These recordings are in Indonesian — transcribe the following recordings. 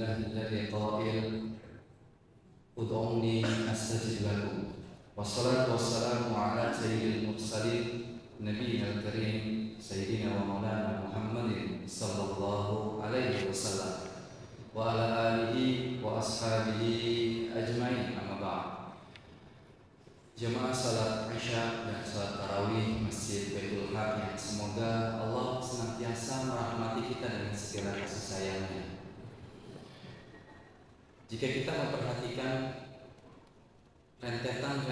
alhamdulillahilladzi qa'il ud'uni astajib lakum wassalatu wassalamu ala sayyidil mursalin nabiyil karim sayyidina wa maulana Muhammadin sallallahu alaihi wasallam wa ala alihi wa ashabihi ajmain, amma ba'd. Jemaah salat Isya dan salat tarawih Masjid Baitul Haq yang semoga Allah senantiasa merahmati kita dengan segala kasih sayangnya. Jika kita memperhatikan rentetan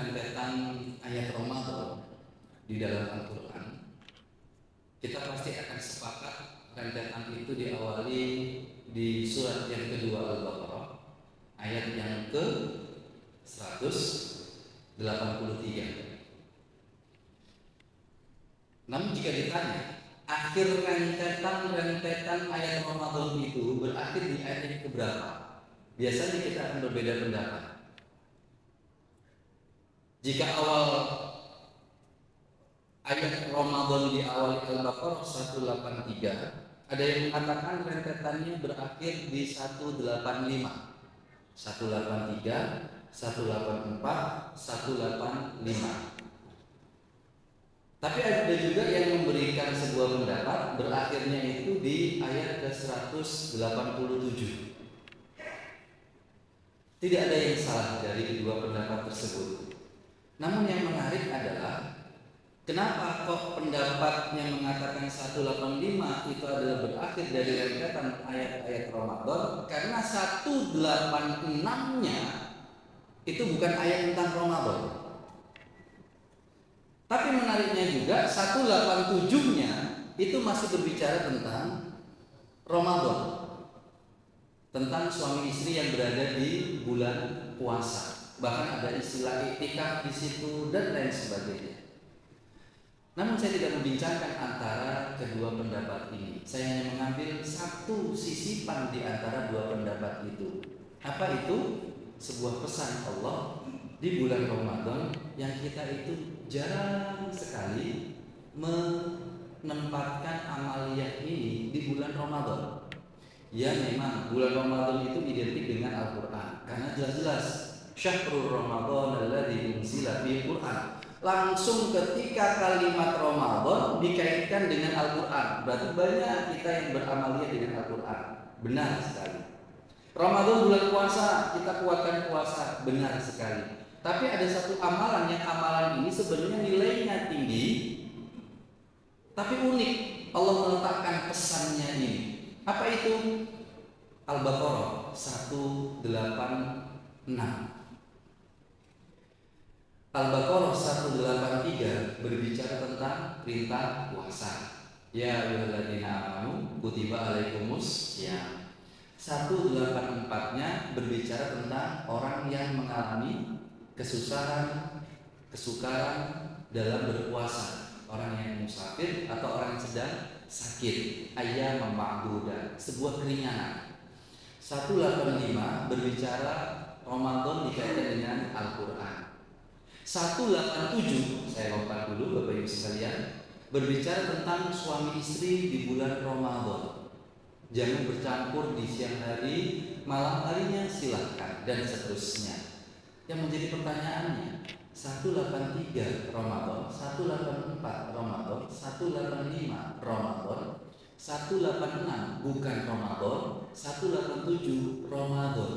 ayat Ramadan di dalam Al-Quran, kita pasti akan sepakat rentetan itu diawali di surat yang kedua Al-Baqarah, ayat yang ke 183. Namun jika ditanya, akhir rentetan ayat Ramadan itu berakhir di ayat yang keberapa? Biasanya kita akan berbeda pendapat. Jika awal ayat Ramadan di awal Al-Baqarah 183, ada yang mengatakan rentetannya berakhir di 185, 183, 184, 185. Tapi ada juga yang memberikan sebuah pendapat berakhirnya itu di ayat ke 187. Tidak ada yang salah dari kedua pendapat tersebut. Namun yang menarik adalah kenapa kok pendapat yang mengatakan 185 itu adalah berakhir dari rentetan ayat-ayat Ramadan, karena 186-nya itu bukan ayat tentang Ramadan. Tapi menariknya juga 187-nya itu masih berbicara tentang Ramadan, tentang suami istri yang berada di bulan puasa. Bahkan ada istilah iktikaf di situ dan lain sebagainya. Namun saya tidak membincangkan antara kedua pendapat ini. Saya hanya mengambil satu sisipan di antara dua pendapat itu. Apa itu? Sebuah pesan Allah di bulan Ramadan yang kita itu jarang sekali menempatkan amaliyah ini di bulan Ramadan. Ya, memang bulan Ramadan itu identik dengan Al-Quran, karena jelas-jelas Syahrul Ramadan alladzi unzila fihi Qur'an. Langsung ketika kalimat Ramadan dikaitkan dengan Al-Quran, berarti banyak kita yang beramaliyah dengan Al-Quran. Benar sekali. Ramadan bulan puasa, kita kuatkan puasa, benar sekali. Tapi ada satu amalan yang amalan ini sebenarnya nilainya tinggi, tapi unik. Allah meletakkan pesannya ini. Apa itu? Al-Baqarah 186. Al-Baqarah 183 berbicara tentang perintah puasa. Ya ayyuhalladzina amanu kutiba alaikumus syiyam. 184-nya berbicara tentang orang yang mengalami kesusahan, kesukaran dalam berpuasa, orang yang musafir atau orang yang sedang sakit, ayyam ma'dudah, sebuah keringanan. 185 berbicara Ramadan dikaitkan dengan Al-Quran. 187, saya lompat dulu Bapak Ibu sekalian, berbicara tentang suami istri di bulan Ramadan. Jangan bercampur di siang hari, malam harinya silahkan, dan seterusnya. Yang menjadi pertanyaannya, 183 Ramadan, 184 Ramadan, 185 Ramadan, 186 bukan Ramadan, 187 Ramadan.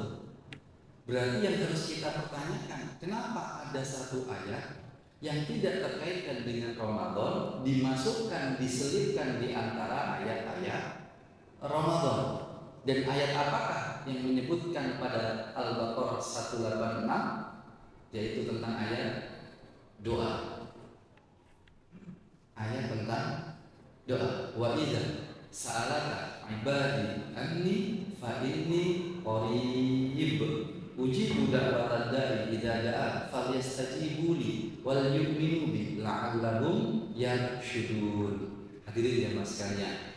Berarti yang harus kita pertanyakan, kenapa ada satu ayat yang tidak terkaitkan dengan Ramadan dimasukkan, diselipkan di antara ayat-ayat Ramadan? Dan ayat apakah yang menyebutkan pada Al-Baqarah 186, yaitu tentang ayat doa. Ayat tentang doa. Wa idza sa'alaka ibadi anni fa inni qarib ujibu da'watad da'i idza da'a falyastajibu li wal yu'minu bi la'allahum yarshudun. Hadirin jemaah sekalian,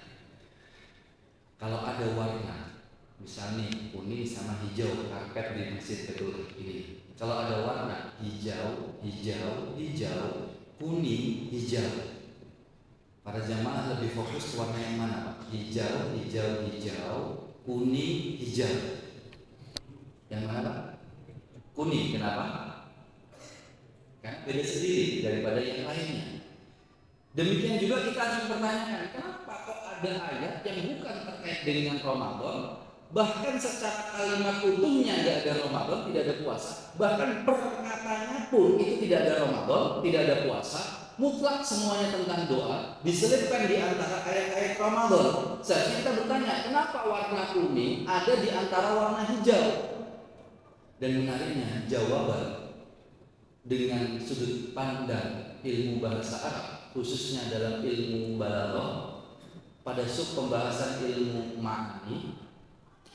kalau ada warna, misalnya kuning sama hijau karpet di masjid betul ini. Kalau ada warna hijau, kuning, hijau, para jamaah lebih fokus ke warna yang mana, Pak? Hijau, kuning, hijau. Yang mana Pak? Kuning, kenapa? Kan beda sendiri daripada yang lainnya. Demikian juga kita harus mempertanyakan, kenapa kok ada ayat yang bukan terkait dengan Ramadan, bahkan secara kalimat utuhnya nggak ada Ramadan, tidak ada puasa, bahkan perkataannya pun itu tidak ada Ramadan, tidak ada puasa, mutlak semuanya tentang doa, diselipkan di antara ayat-ayat Ramadan. Seharusnya kita bertanya, kenapa warna kuning ada di antara warna hijau? Dan menariknya, jawaban dengan sudut pandang ilmu bahasa Arab, khususnya dalam ilmu balaghah, pada sub pembahasan ilmu ma'ani,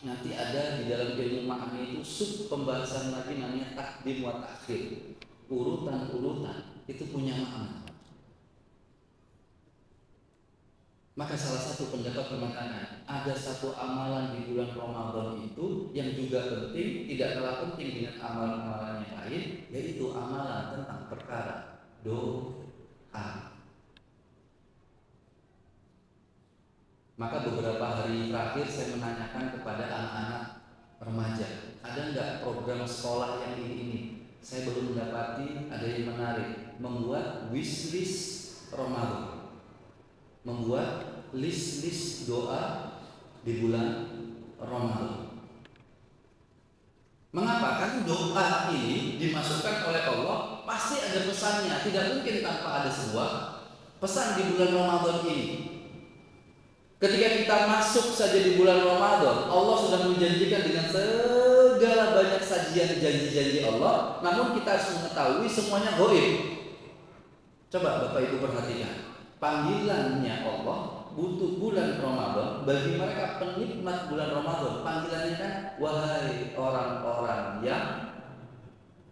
nanti ada di dalam ilmu ma'ani itu sub pembahasan lagi namanya takdim wa ta'khir, urutan-urutan itu punya makna. Maka salah satu pendapat mengatakan ada satu amalan di bulan Ramadan itu yang juga penting, tidak kalah penting dengan amalan-amalan yang lain, yaitu amalan tentang perkara doa. Maka beberapa hari terakhir saya menanyakan kepada anak-anak remaja, ada nggak program sekolah yang ini? Saya baru mendapati ada yang menarik, membuat wishlist Ramadan. Membuat list doa di bulan Ramadan. Mengapa? Karena doa ini dimasukkan oleh Allah pasti ada pesannya. Tidak mungkin tanpa ada sebuah pesan di bulan Ramadan ini. Ketika kita masuk saja di bulan Ramadan, Allah sudah menjanjikan dengan segala banyak sajian janji-janji Allah. Namun kita harus mengetahui semuanya gaib. Coba Bapak Ibu perhatikan. Panggilannya Allah untuk bulan Ramadan bagi mereka penikmat bulan Ramadan. Panggilannya kan, wahai orang-orang yang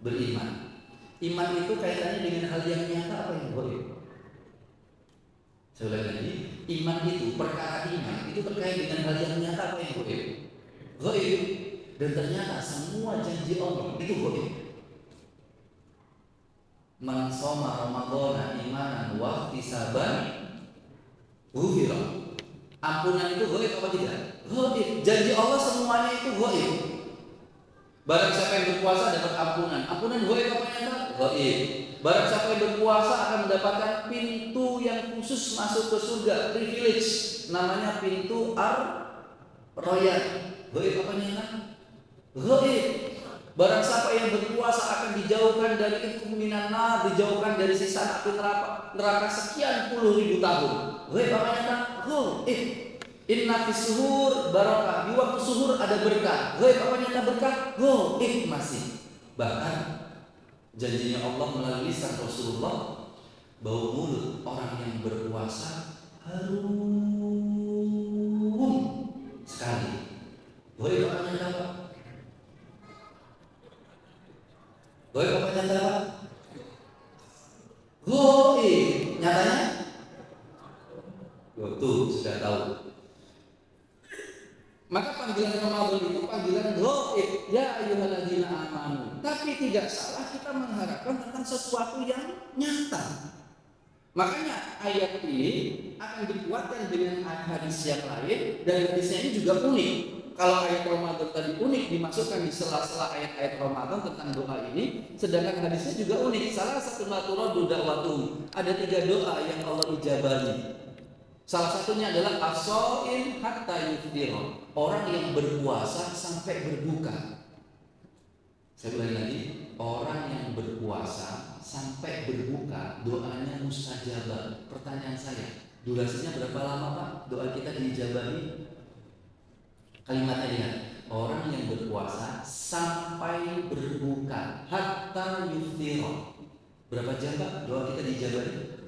beriman. Iman itu kaitannya dengan hal yang nyata apa yang gaib? Saya ulang lagi, iman itu, perkara iman itu terkait dengan hal yang nyata apa yang gaib? Gaib. Dan ternyata semua janji Allah itu gaib. Man shoma Ramadhana imanan wa ihtisaban ghufira. Ampunan itu gaib apa tidak? Gaib. Janji Allah semuanya itu gaib. Barang siapa yang berpuasa dapat ampunan. Ampunan gaib apa nyata? Gaib. Barang siapa yang berpuasa akan mendapatkan pintu yang khusus masuk ke surga, privilege. Namanya pintu Ar-Rayyan. Gaib apa nyata? Gaib. Barang siapa yang berpuasa akan dijauhkan dari kemungkinan nar, dijauhkan dari siksa api neraka sekian puluh ribu tahun. Gaib apa nyata? Gaib. Inna fis suhur barakah. Di waktu suhur ada berkah. Gaib apa nyata berkah? Gaib masih. Bahkan janjinya Allah melalui lisan Rasulullah, bau mulut orang yang berpuasa harum sekali. Gaib apa nyata Pak? Gaib apa nyata Pak? Gaib. Nyatanya? Tuh sudah tahu. Maka panggilan Ramadan itu panggilan gaib, ya ayyuhalladzina amanu. Tapi tidak salah kita mengharapkan tentang sesuatu yang nyata. Makanya ayat ini akan dikuatkan dengan hadis yang lain, dan hadisnya ini juga unik. Kalau ayat Ramadan tadi unik dimasukkan di sela-sela ayat-ayat Ramadan tentang doa ini, sedangkan hadisnya juga unik. Salah satu maturadu da'watum. Ada 3 doa yang Allah ijabahi. Salah satunya adalah as-shaim hatta yuftir. Orang yang berpuasa sampai berbuka. Saya ulangi lagi, orang yang berpuasa sampai berbuka doanya mustajabah. Pertanyaan saya, durasinya berapa lama Pak doa kita diijabahi? Kalimatnya lihat, orang yang berpuasa sampai berbuka hatta yuftir. Berapa jam Pak doa kita diijabahi?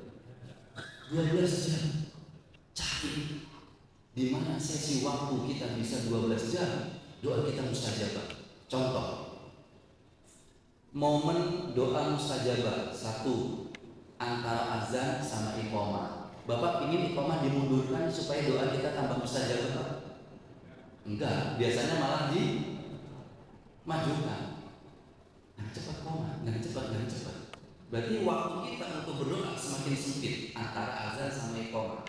12 jam. Cari di mana sesi waktu kita bisa 12 jam doa kita mustajabah. Contoh, momen doa mustajabah 1 antara azan sama iqamah. Bapak ingin iqamah dimundurkan supaya doa kita tambah mustajabah Pak? Enggak, biasanya malah dimajukan. Cepat koma, cepat. Berarti waktu kita untuk berdoa semakin sempit antara azan sama iqamah.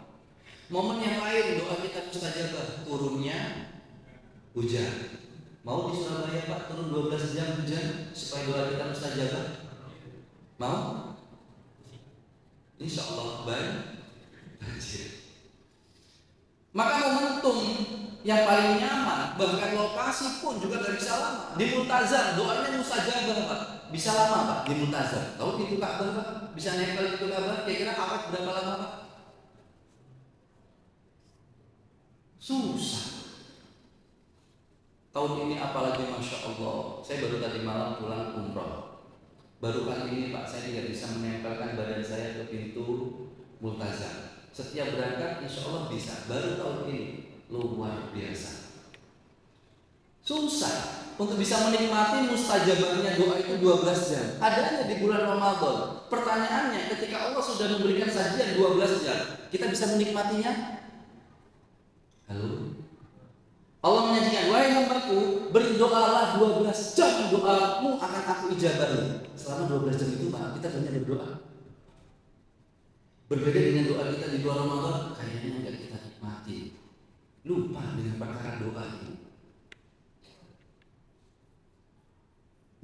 Momen yang lain doa kita mustajabah, turunnya Hujan. Mau di Surabaya Pak turun 12 jam hujan supaya doa kita mustajabah? Mau? Insya Allah banjir. Maka momentum yang paling nyaman, bahkan lokasi pun juga gak bisa lama. Di Multazam doanya mustajabah Pak. Bisa lama Pak di Multazam. Tahu pintu Ka'bah Pak? Bisa nempel pintu Ka'bah. Kira-kira awet berapa lama Pak? Susah. Tahun ini apalagi Masya Allah. Saya baru tadi malam pulang umroh. Baru kali ini Pak saya tidak bisa menempelkan badan saya ke pintu Multazam. Setiap berangkat insya Allah bisa. Baru tahun ini luar biasa. Susah untuk bisa menikmati mustajabahnya doa itu 12 jam. Adanya di bulan Ramadan. Pertanyaannya, ketika Allah sudah memberikan sajian 12 jam, kita bisa menikmatinya? Halo? Allah menyajikan, wahai hambaku, berdoalah 12 jam, doamu akan aku ijabahi. Selama 12 jam itu Pak, kita banyak berdoa. Berbeda dengan doa kita di luar Ramadan, kayaknya nggak kita nikmati. Lupa dengan perkara doa ini.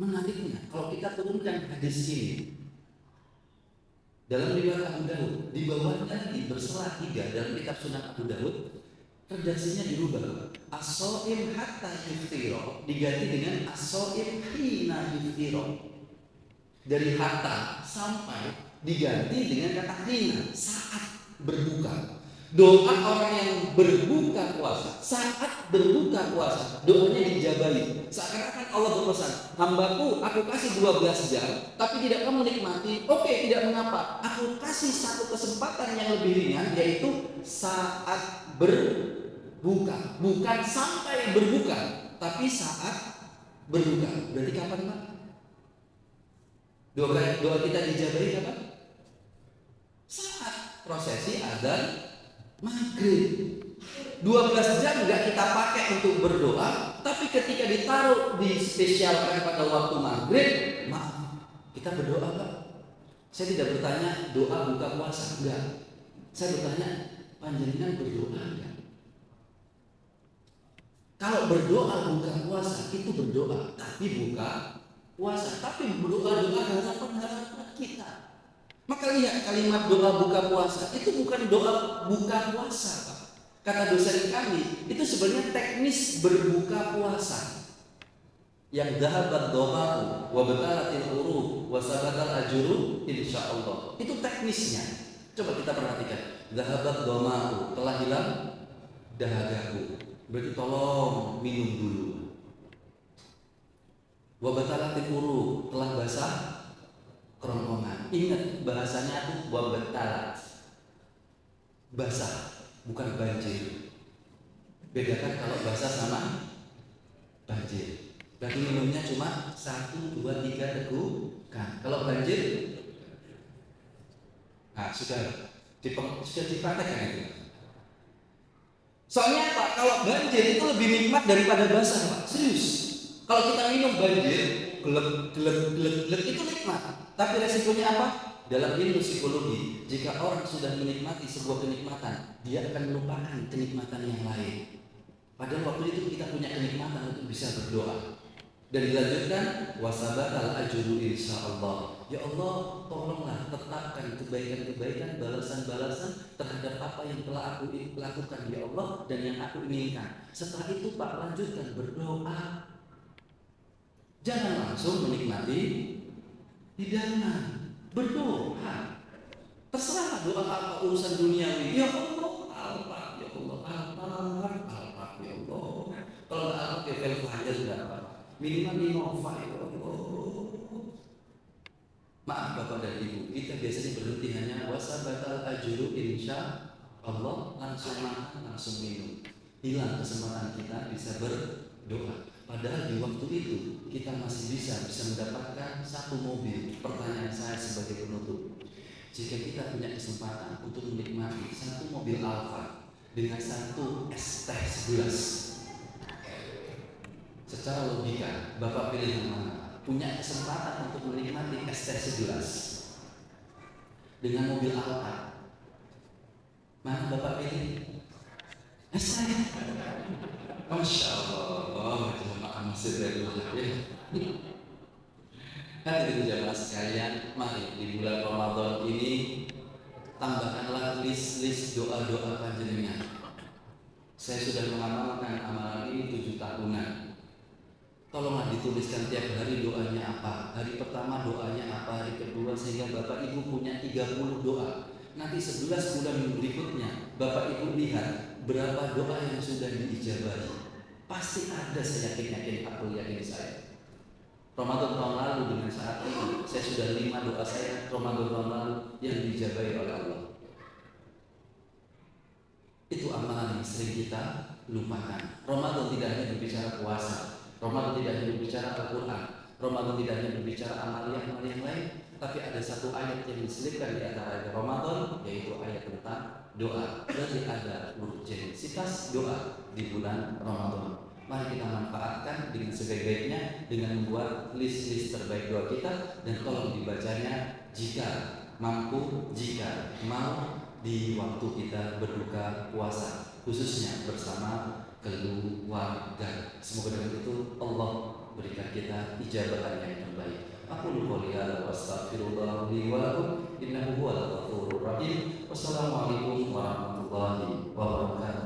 Menariknya, kalau kita turunkan hadis ini dalam riwayat Abu Dawud, di bawahnya lagi berselah 3 dalam kitab Sunan Abu Dawud, redaksinya dirubah. As-shaim hatta yuftira diganti dengan as-shaim hina yuftira. Dari hatta sampai diganti dengan kata hina, saat berbuka. Doa orang yang berbuka puasa, saat berbuka puasa, doanya dijabahi. Seakan-akan Allah berpesan, hambaku, aku kasih 12 jam, tapi tidak kamu nikmati. Oke, tidak mengapa. Aku kasih satu kesempatan yang lebih ringan, yaitu saat berbuka. Bukan sampai berbuka, tapi saat berbuka. Berarti kapan Pak? Doa kita dijabahi kapan? Saat prosesi azan maghrib. 12 jam nggak kita pakai untuk berdoa, tapi ketika ditaruh dispesialkan pada waktu maghrib, maaf, kita berdoa Pak. Saya tidak bertanya doa buka puasa, enggak. Saya bertanya panjenengan berdoa enggak? Kalau berdoa buka puasa itu berdoa, tapi buka puasa, tapi berdoa harapan kita. Maka lihat kalimat doa buka puasa itu bukan doa buka puasa Pak. Kata dosen kami itu sebenarnya teknis berbuka puasa. Yang dhahabat dhama'u wa batalatil uruq wa sabatal ajru insyaallah. Itu teknisnya. Coba kita perhatikan. Dhahabat dhama'u, telah hilang dahagaku. Berarti tolong minum dulu. Wa batalatil uruq, telah basah kerongkongan. Ingat bahasanya itu wabatalat, basah, bukan banjir. Bedakan kalau basah sama banjir. Berarti minumnya cuma 1, 2, 3 tegukan. Kalau banjir, nah sudah dipraktekkan itu. Soalnya Pak, kalau banjir itu lebih nikmat daripada basah Pak. Serius. Kalau kita minum banjir, gelap itu nikmat. Tapi resikonya apa? Dalam ilmu psikologi, jika orang sudah menikmati sebuah kenikmatan, dia akan melupakan kenikmatan yang lain. Padahal waktu itu kita punya kenikmatan untuk bisa berdoa. Dan dilanjutkan, wasabatal ajru insyaallah. Ya Allah, tolonglah tetapkan kebaikan-kebaikan, balasan-balasan terhadap apa yang telah aku lakukan ya Allah dan yang aku inginkan. Setelah itu Pak lanjutkan berdoa. Jangan langsung menikmati hidangan, berdoa. Terserah doa apa urusan duniawi. Ya Allah, alfa, ya Allah, alfa, ya Allah. Kalau nggak alfa, ya velva aja sudah apa. Minimal Innova, ya Allah. Maaf Bapak dan Ibu, kita biasanya berhenti hanya wasabatal ajru insya Allah, langsung makan, langsung minum. Hilang kesempatan kita bisa berdoa. Padahal di waktu itu kita masih bisa mendapatkan satu mobil. Pertanyaan saya sebagai penutup, jika kita punya kesempatan untuk menikmati satu mobil Alfa dengan satu es teh segelas, secara logika Bapak pilih yang mana? Punya kesempatan untuk menikmati es teh segelas dengan mobil Alfa, mana Bapak pilih? Es teh. Masya Allah, jemaah masjid dari ya. Hadirin jemaah sekalian, mari di bulan Ramadan ini tambahkanlah list doa-doa panjenengan. Saya sudah mengamalkan amalan ini 7 tahunan. Tolonglah dituliskan tiap hari doanya apa. Hari pertama doanya apa, hari kedua, sehingga Bapak Ibu punya 30 doa. Nanti 11 bulan berikutnya Bapak Ibu lihat berapa doa yang sudah diijabahi. Pasti ada, saya yakin aku yakin saya. Ramadan tahun lalu dengan saat ini saya sudah 5 doa saya Ramadan tahun lalu yang diijabahi oleh Allah. Itu amalan yang sering kita lupakan. Ramadan tidak hanya berbicara puasa, Ramadan tidak hanya berbicara Al-Quran, Ramadan tidak hanya berbicara amal yang lain, tapi ada satu ayat yang diselipkan di antara ayat Ramadan, yaitu ayat tentang doa. Berarti ada urgensitas doa di bulan Ramadan. Mari kita manfaatkan dengan sebaik-baiknya dengan membuat list-list terbaik doa kita, dan tolong dibacanya jika mampu, jika mau, di waktu kita berbuka puasa, khususnya bersama keluarga. Semoga dengan itu Allah berikan kita ijabah yang terbaik. Aku qouli hadza wa astaghfirullah li wa lakum innahu huwal ghafurur rahim. Wassalamualaikum warahmatullahi wabarakatuh.